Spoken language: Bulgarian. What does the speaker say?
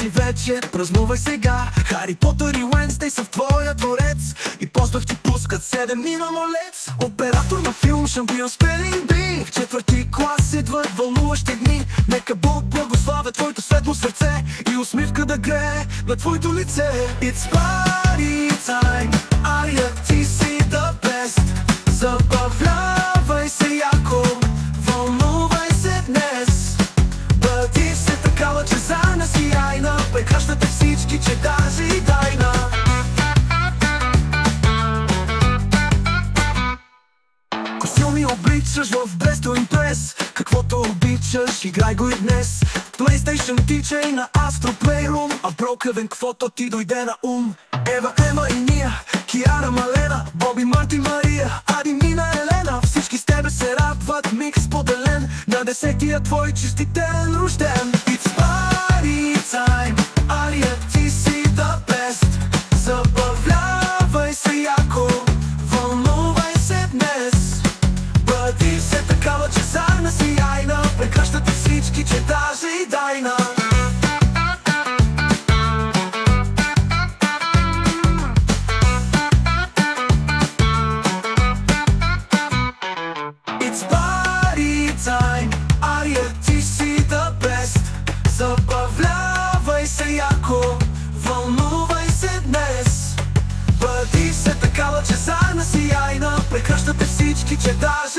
си вече, празнувай сега. Хари Потър и Уенсдей са в твоя дворец и поздъх ти пускат 7 дни на молец. Оператор на филм, шампион спелинг би. В четвърти клас идват вълнуващи дни. Нека Бог благославя твоето светло сърце и усмивка да грее на твоето лице. It's party time, Ария, ти си the best. Забавлявай се яко, вълнувай се днес. Бъди се такава, че за нас сияйна. Прекращате всички, че даже и тайна. Костюми обличаш в Бресто импрес. Каквото обичаш, играй го и днес. PlayStation DJ на Astro Playroom, а в Brookhaven каквото ти дойде на ум. Ева, Ема и Ния, Киара, Малена, Боби, Марти, Мария, Ади, Нина, Елена. Всички с тебе се радват, миг споделен на 10-тия твой честитен рожден. It's party time, Ария, ти си the best. Забавлявай се яко, вълнувай се днес. Бъди се такава, че за нас сияйна. Прекращате всички, че даже и дайна. It's party time, Ария, ти си the best. Забавлявай се яко, вълнувай се днес. Бъди се такава, че за нас сияйна. Прекращате всички, че даже